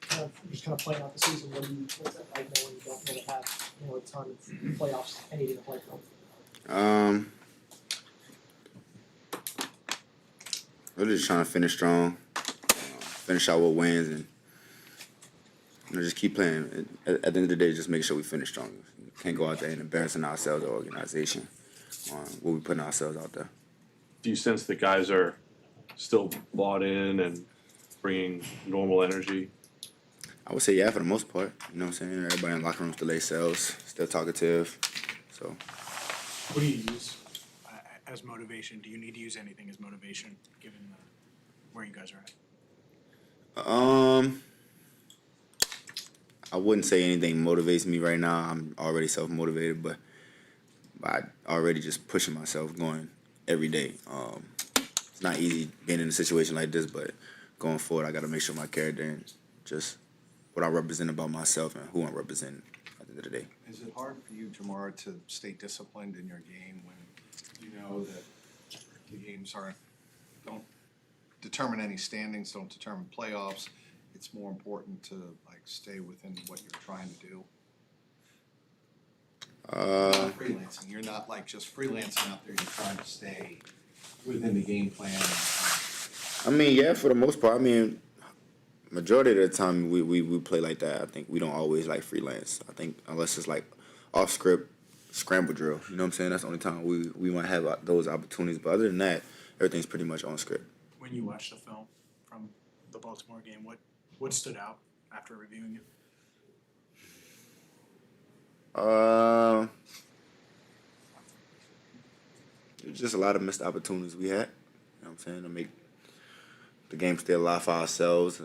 kind of playing out the season? What's that like knowing you don't really have a ton of playoffs, anything to play for? Really just trying to finish strong, finish out with wins, and just keep playing. At the end of the day, just make sure we finish strong. Can't go out there and embarrassing ourselves or organization on what we putting ourselves out there. Do you sense the guys are still bought in and bringing normal energy? I would say yeah, for the most part. You know what I'm saying? Everybody in the locker room still themselves, still talkative. So. What do you use as motivation? Do you need to use anything as motivation, given where you guys are at? I wouldn't say anything motivates me right now. I'm already self-motivated, but I already just pushing myself, going every day. It's not easy being in a situation like this, but going forward, I got to make sure my character and just what I represent about myself and who I'm representing at the end of the day. Is it hard for you, Jamar, to stay disciplined in your game when you know that the games don't determine any standings, don't determine playoffs? It's more important to stay within what you're trying to do. Not freelancing. You're not just freelancing out there. You're trying to stay within the game plan. I mean, yeah, for the most part. I mean, majority of the time we play like that. I think we don't always freelance. I think unless it's off script scramble drill. You know what I'm saying? That's the only time we might have those opportunities. But other than that, everything's pretty much on script. When you watch the film from the Baltimore game, what stood out after reviewing it? There's just a lot of missed opportunities we had. You know what I'm saying? To make the game stay alive for ourselves,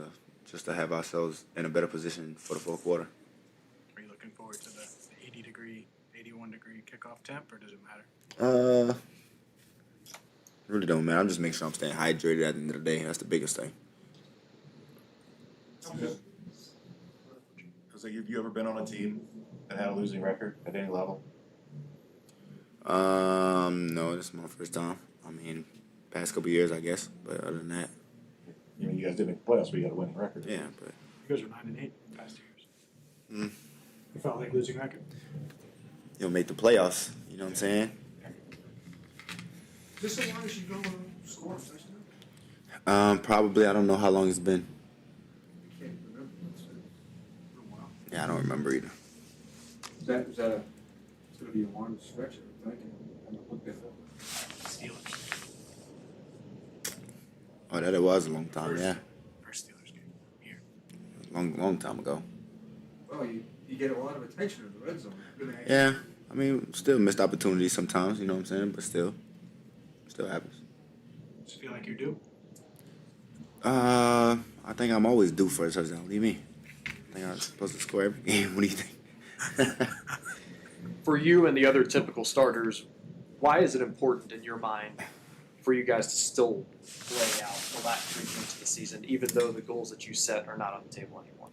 just to have ourselves in a better position for the fourth quarter. Are you looking forward to the 80-degree, 81-degree kickoff temp, or does it matter? Really don't matter. I'm just making sure I'm staying hydrated at the end of the day. That's the biggest thing. Have you ever been on a team that had a losing record at any level? No, this is my first time. I mean, past couple years, I guess. But other than that, You guys did make the playoffs, but you got a winning record. yeah. But You guys are 9-8 the past 2 years. Mm. You felt like losing record. you'll make the playoffs. You know what I'm saying? Is this the longest you go score a touchdown? Probably. I don't know how long it's been. I can't remember. It's been a little while. Yeah, I don't remember either. Is that it's gonna be a long stretch, I think. I haven't looked at it. Steelers. Oh, that it was a long time. Yeah, First Steelers game here. long time ago. Well, you get a lot of attention in the red zone. Yeah, I mean, still missed opportunities sometimes. You know what I'm saying? But still happens. Just feel like you're due. I think I'm always due for a touchdown. What do you mean? I think I'm supposed to score every game. What do you think? For you and the other typical starters, why is it important in your mind for you guys to still play out the last 3 games of the season, even though the goals that you set are not on the table anymore?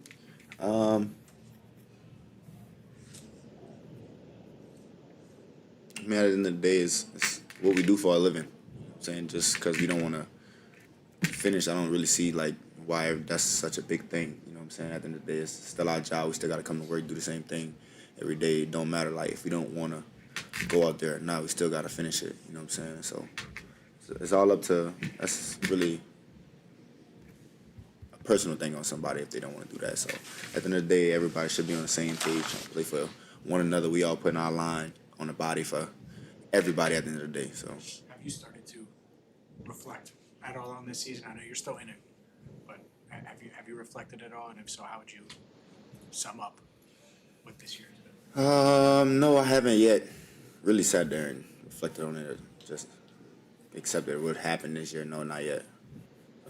I mean, at the end of the day, it's what we do for a living. You know what I'm saying? Just because we don't want to finish, I don't really see why that's such a big thing. You know what I'm saying? At the end of the day, it's still our job. We still got to come to work, do the same thing every day. It don't matter if we don't want to go out there or not, we still got to finish it. You know what I'm saying? So it's all up to, that's really a personal thing on somebody if they don't want to do that. So at the end of the day, everybody should be on the same page, trying to play for one another. We all putting our line on the body for everybody at the end of the day. So Have you started to reflect at all on this season? I know you're still in it, but have you reflected at all? And if so, how would you sum up what this year has been? no, I haven't yet really sat there and reflected on it. Or just accepted what happened this year. No, not yet.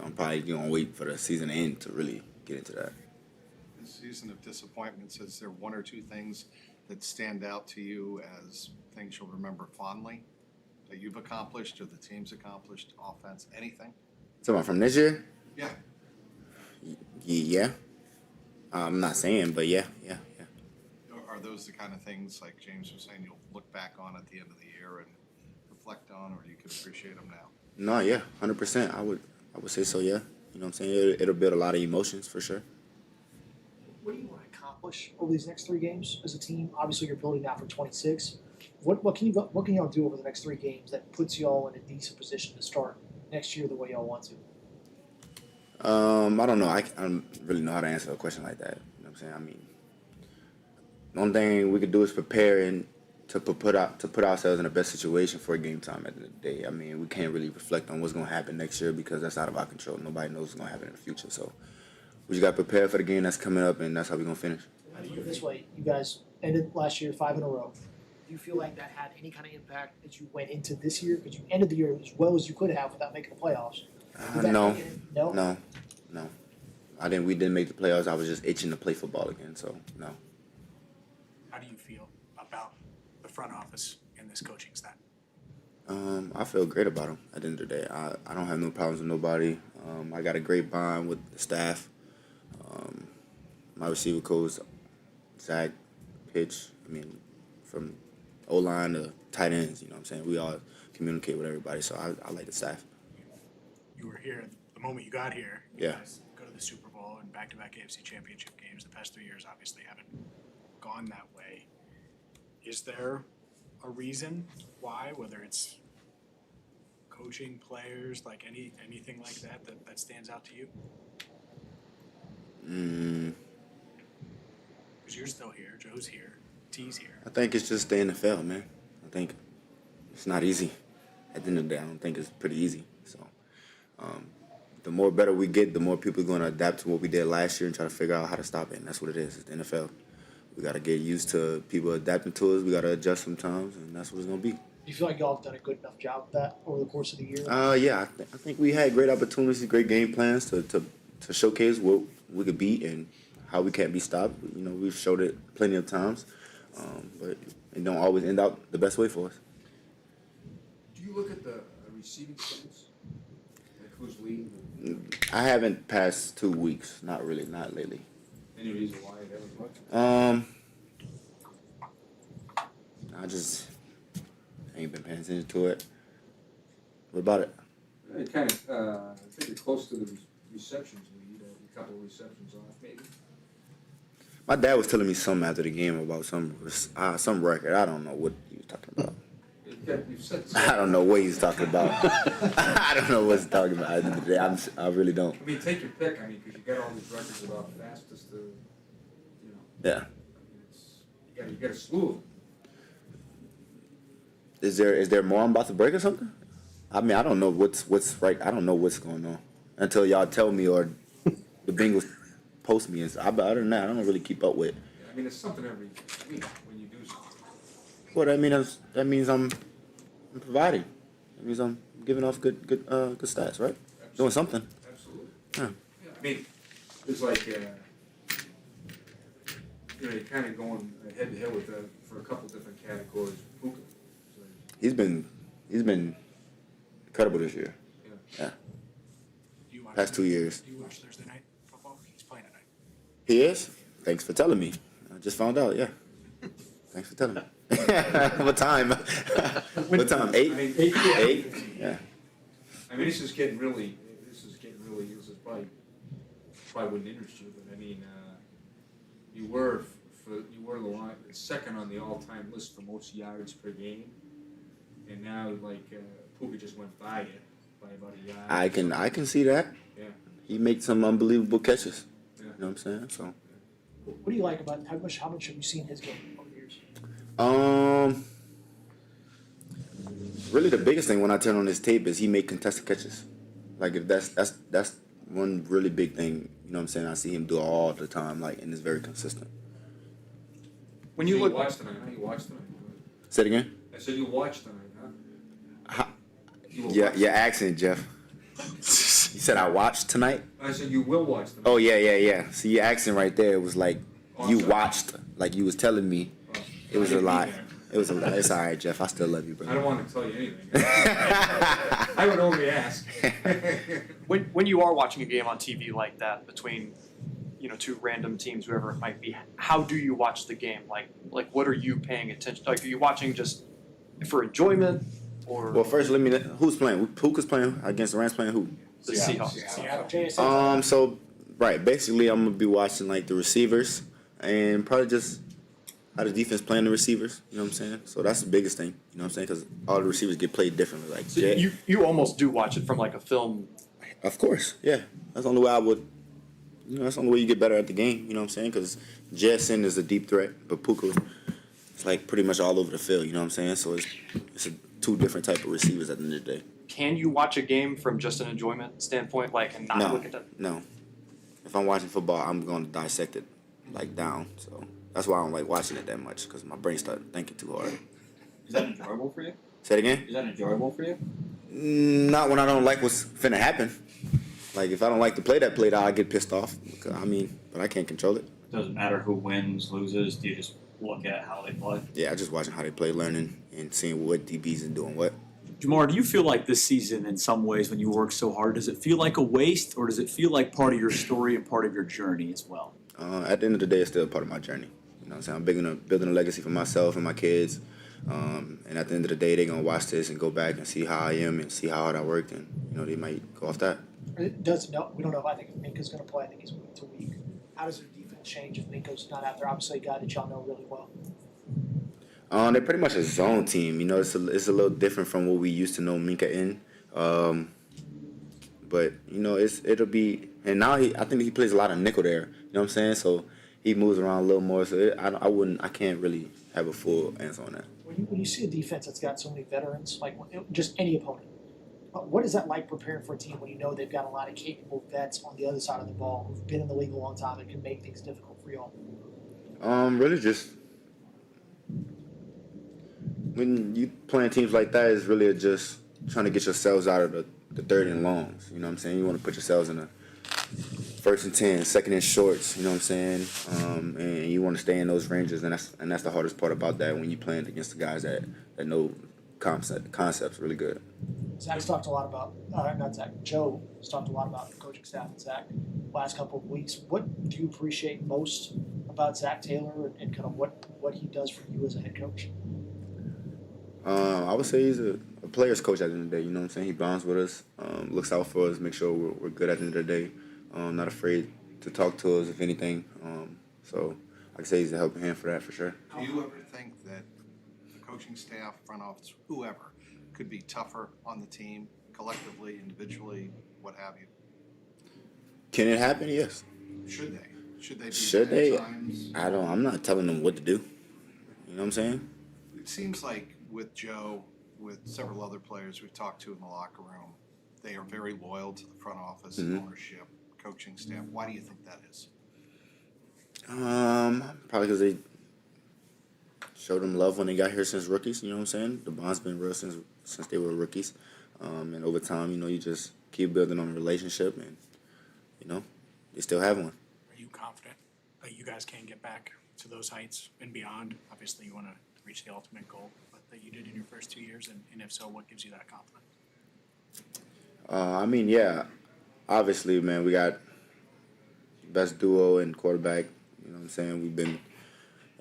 I'm probably gonna wait for the season to end to really get into that. This season of disappointments, is there one or two things that stand out to you as things you'll remember fondly that you've accomplished or the team's accomplished, offense, anything? Someone from this year? Yeah. Yeah. I'm not saying, but yeah. Are those the kind of things, like James was saying, you'll look back on at the end of the year and reflect on, or you can appreciate them now? No, yeah, 100%. I would say so. Yeah. You know what I'm saying? It'll build a lot of emotions for sure. what do you want to accomplish over these next 3 games as a team? Obviously, you're building now for 26. What can y'all do over the next 3 games that puts y'all in a decent position to start next year the way y'all want to? I don't know. I don't really know how to answer a question like that. You know what I'm saying? I mean, the only thing we could do is prepare and to put ourselves in the best situation for game time at the end of the day. I mean, we can't really reflect on what's going to happen next year because that's out of our control. Nobody knows what's going to happen in the future. So we just got to prepare for the game that's coming up, and that's how we're going to finish. Put it this way, you guys ended last year 5 in a row. Do you feel like that had any kind of impact as you went into this year? Because you ended the year as well as you could have without making the playoffs. No. No? No. We didn't make the playoffs. I was just itching to play football again, so no. How do you feel about the front office and this coaching staff? I feel great about them at the end of the day. I don't have no problems with nobody. I got a great bond with the staff. My receiver coach, Zach, Pitch, from O-line to tight ends, you know what I'm saying? We all communicate with everybody, so I like the staff. You were here the moment you got here. You Yeah. guys go to the Super Bowl and back-to-back AFC Championship games. The past 3 years obviously haven't gone that way. Is there a reason why, whether it's coaching, players, like anything like that stands out to you? Because you're still here, Joe's here, T's here. I think it's just the NFL, man. I think it's not easy. At the end of the day, I don't think it's pretty easy. So, the more better we get, the more people are going to adapt to what we did last year and try to figure out how to stop it. And that's what it is. It's the NFL. We got to get used to people adapting to us. We got to adjust sometimes, and that's what it's going to be. Do you feel like y'all have done a good enough job with that over the course of the year? Yeah, I think we had great opportunities, great game plans to showcase what we could beat and how we can't be stopped. You know, we've showed it plenty of times, but it don't always end out the best way for us. Do you look at the receiving stats? Like who's leading? I haven't past 2 weeks, not lately. Any reason why it hasn't looked? I just ain't been paying attention to it. What about it? It kind of, I think you're close to the receptions lead, a couple of receptions off maybe. My dad was telling me something after the game about some record. I don't know what he was talking about. You've said I don't know what he's talking about. I don't know what he's talking about. At the end of the day, I really don't. I mean, take your pick. I mean, because you got all these records about fastest to, you know. Yeah. I mean, you got a slew of them. Is there more I'm about to break or something? I mean, I don't know what's right. I don't know what's going on until y'all tell me or the Bengals post me. And so, other than that, I don't really keep up with. I mean, it's something every week when you do something. Well, that means I'm providing. That means I'm giving off good stats, right? Absolutely. Doing something. Absolutely. Yeah. I mean, it's like, you know, you're kind of going head to head with for a couple different categories. Puka. So, He's been incredible this year. Yeah. Do you watch Past 2 years. Do you watch Thursday night football? He's playing tonight. He is? Thanks for telling me. I just found out, yeah. Thanks for telling me. What time? What time? 8? I mean, 8? Yeah. I mean, this is probably wouldn't interest you, but I mean, you were the second on the all-time list for most yards per game, and now Puka just went by you by about a yard. I can see that. Yeah. He makes some unbelievable catches. Yeah. You know what I'm saying? So. What do you like about how much have you seen his game over the years? Really the biggest thing when I turn on his tape is he make contested catches. Like if that's one really big thing, you know what I'm saying? I see him do it all the time, and it's very consistent. When you look, watched tonight, You watched tonight. Say it again? I said you watched tonight, huh? Yeah, your accent, Jeff. You said I watched tonight? I said you will watch tonight. Oh yeah. See your accent right there was like Oh, I'm you sorry. watched, like you was telling me. Oh, It was I a didn't mean lie. that. It was a lie. It's all right, Jeff. I still love you, I brother. don't want to tell you anything. I would only ask. when you are watching a game on TV like that between, two random teams, whoever it might be, how do you watch the game? Like what are you paying attention? Like, are you watching just for enjoyment, or Well, first let me who's playing? Puka's playing against the Rams. Playing who? the Seahawks? Seattle. JSN. So Right. Basically, I'm gonna be watching like the receivers and probably just how the defense playing the receivers. You know what I'm saying? So that's the biggest thing. You know what I'm saying? Because all the receivers get played differently. Like So Jet, you almost do watch it from like a film. of course, yeah. That's the only way I would. That's the only way you get better at the game. You know what I'm saying? Because Jetson is a deep threat, but Puka is like pretty much all over the field. You know what I'm saying? So it's two different type of receivers at the end of the day. Can you watch a game from just an enjoyment standpoint, like, and not No, look at that? no. If I'm watching football, I'm going to dissect it like down. So that's why I don't like watching it that much because my brain started thinking too hard. Is that enjoyable for you? Say it again. Is that enjoyable for you? Not when I don't like what's finna happen. Like if I don't like the play that played out, I get pissed off. I mean, but I can't control it. Doesn't matter who wins, loses. Do you just look at how they play? Yeah, I just watching how they play, learning and seeing what DBs are doing what. Jamar, do you feel like this season, in some ways, when you work so hard, does it feel like a waste, or does it feel like part of your story and part of your journey as well? At the end of the day, it's still part of my journey. You know what I'm saying? I'm building a legacy for myself and my kids. And at the end of the day, they're going to watch this and go back and see how I am and see how hard I worked. And, they might go off that. We don't know if I think Minka's going to play. I think he's week to week. How does their defense change if Minka's not out there? Obviously, a guy that y'all know really well. They're pretty much a zone team. It's a little different from what we used to know Minka in. But it'll be, and now I think he plays a lot of nickel there. You know what I'm saying? So he moves around a little more. So I can't really have a full answer on that. When you see a defense that's got so many veterans, like just any opponent, what is that like preparing for a team when you know they've got a lot of capable vets on the other side of the ball who've been in the league a long time and can make things difficult for y'all? Really just when you playing teams like that, it's really just trying to get yourselves out of the third and longs. You know what I'm saying? You want to put yourselves in a 1st and 10, 2nd and shorts. You know what I'm saying? And you want to stay in those ranges, and that's the hardest part about that when you're playing against the guys that know concepts really good. Zach's talked a lot about, not Zach, Joe has talked a lot about the coaching staff and Zach last couple of weeks. What do you appreciate most about Zach Taylor and kind of what he does for you as a head coach? I would say he's a player's coach at the end of the day. You know what I'm saying? He bonds with us, looks out for us, make sure we're good at the end of the day. Not afraid to talk to us if anything. So I can say he's a helping hand for that for sure. Do you ever think that the coaching staff, front office, whoever, could be tougher on the team, collectively, individually, what have you? Can it happen? Yes. Should they? Should they be Should at they? times? I'm not telling them what to do. You know what I'm saying? It seems like with Joe, with several other players we've talked to in the locker room, they are very loyal to the front office, ownership, coaching staff. Why do you think that is? Probably because they showed them love when they got here since rookies. You know what I'm saying? The bond's been real since they were rookies. And over time, you just keep building on a relationship, and they still have one. Are you confident that you guys can get back to those heights and beyond? Obviously, you want to reach the ultimate goal, but that you did in your first 2 years, and if so, what gives you that confidence? Yeah. Obviously, man, we got best duo and quarterback. You know what I'm saying?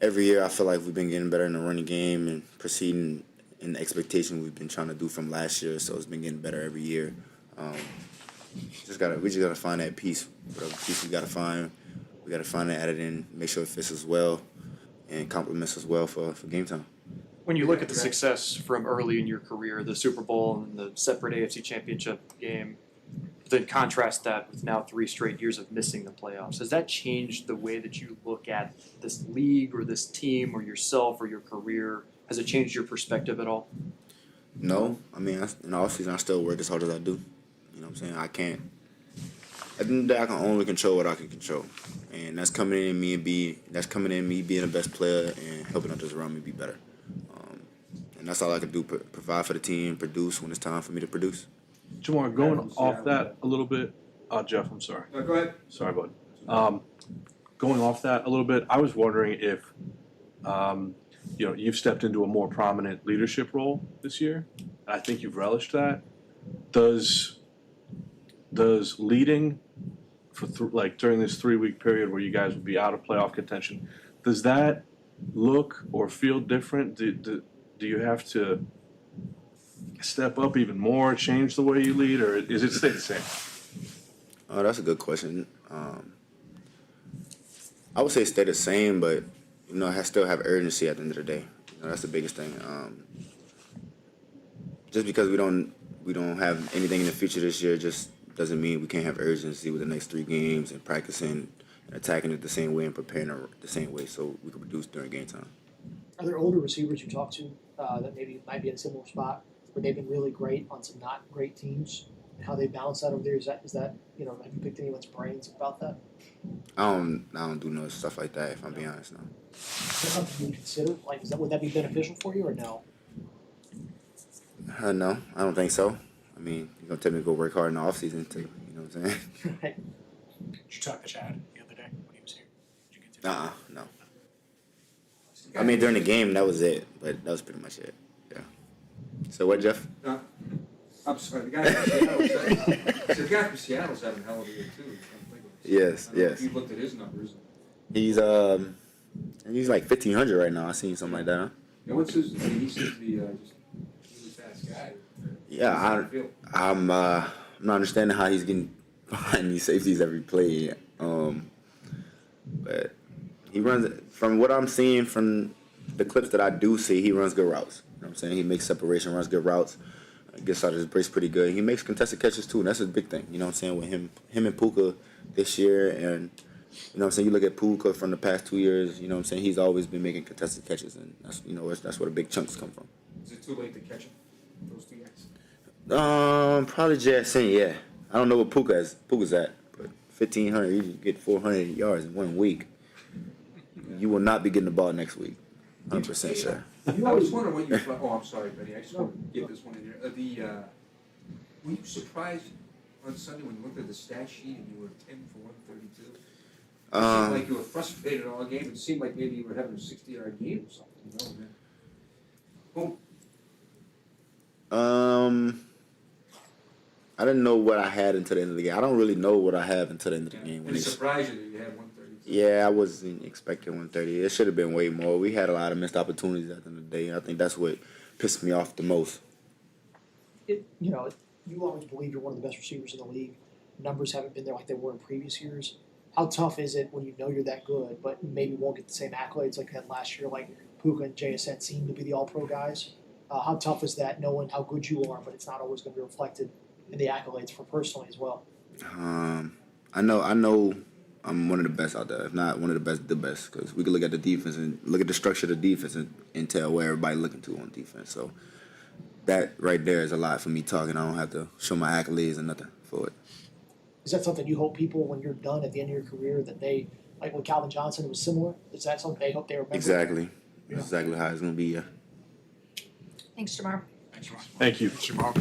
Every year I feel like we've been getting better in the running game and proceeding in the expectation we've been trying to do from last year, so it's been getting better every year. We just gotta find that piece. Whatever piece we gotta find it, add it in, make sure it fits us well and complements us well for game time. When you look at the success from early in your career, the Super Bowl and the separate AFC Championship game, then contrast that with now 3 straight years of missing the playoffs. Has that changed the way that you look at this league or this team or yourself or your career? Has it changed your perspective at all? No. In all season, I still work as hard as I do. You know what I'm saying? I can't. At the end of the day, I can only control what I can control. And that's coming in me being the best player and helping others around me be better. And that's all I can do, provide for the team, produce when it's time for me to produce. Jamar, going off that a little bit, Jeff, I'm sorry. No, go ahead. Sorry, bud. Going off that a little bit, I was wondering if, you've stepped into a more prominent leadership role this year. I think you've relished that. Does leading for during this 3-week period where you guys would be out of playoff contention, does that look or feel different? Do you have to step up even more, change the way you lead, or is it stay the same? Oh, that's a good question. I would say stay the same, but still have urgency at the end of the day. That's the biggest thing. Just because we don't have anything in the future this year, just doesn't mean we can't have urgency with the next 3 games and practicing and attacking it the same way and preparing the same way so we can produce during game time. Are there older receivers you talk to that maybe might be in a similar spot where they've been really great on some not great teams and how they balance that over there? Is that have you picked anyone's brains about that? I don't do no stuff like that, if I'm being honest now. Is that something you would consider? Like, would that be beneficial for you or no? No, I don't think so. I mean, you're gonna tell me to go work hard in the off season too. You know what I'm saying? Right. Did you talk to Chad the other day when he was here? Did you get to? No. I mean, during the game, that was it, but that was pretty much it. Yeah. So what, Jeff? I'm sorry, the guy from Seattle's having a hell of a year too. Yes. If you looked at his numbers. He's like 1,500 right now. I seen something like that. Huh? Yeah, what's his? I mean, he seems to be just really fast guy. Yeah, I'm not understanding how he's getting behind these safeties every play. But he runs, from what I'm seeing from the clips that I do see, he runs good routes. You know what I'm saying? He makes separation, runs good routes, gets out of his brace pretty good. He makes contested catches too, and that's a big thing. You know what I'm saying? With him and Puka this year, and you know what I'm saying? You look at Puka from the past 2 years, you know what I'm saying? He's always been making contested catches, and that's where the big chunks come from. Is it too late to catch him? Those 2 guys? Probably Jackson, yeah. I don't know what Puka's at, but 1,500, you get 400 yards in 1 week. You will not be getting the ball next week. 100% sure. I was wondering what you thought. Oh, I'm sorry, Betty. I just want to get this one in here. Were you surprised on Sunday when you looked at the stat sheet and you were 10 for 132? It seemed like you were frustrated all game. It seemed like maybe you were having a 60-yard game or something. Man. Boom. I didn't know what I had until the end of the game. I don't really know what I have until the end of the game. Did it surprise you that you had 132? Yeah, I wasn't expecting 130. It should have been way more. We had a lot of missed opportunities at the end of the day. I think that's what pissed me off the most. You always believe you're one of the best receivers in the league. Numbers haven't been there like they were in previous years. How tough is it when you know you're that good, but maybe won't get the same accolades like you had last year? Like Puka and JSN seem to be the All-Pro guys. How tough is that, knowing how good you are, but it's not always going to be reflected in the accolades for personally as well? I know I'm one of the best out there, if not one of the best, because we can look at the defense and look at the structure of the defense and tell where everybody's looking to on defense. So that right there is a lot for me talking. I don't have to show my accolades or nothing for it. Is that something you hope people, when you're done at the end of your career, that they, like with Calvin Johnson, it was similar? Is that something they hope they remember? Exactly. Yeah. Exactly how it's going to be, yeah. Thanks, Jamar. Thanks, Ross. Thank you. Thanks, Jamal.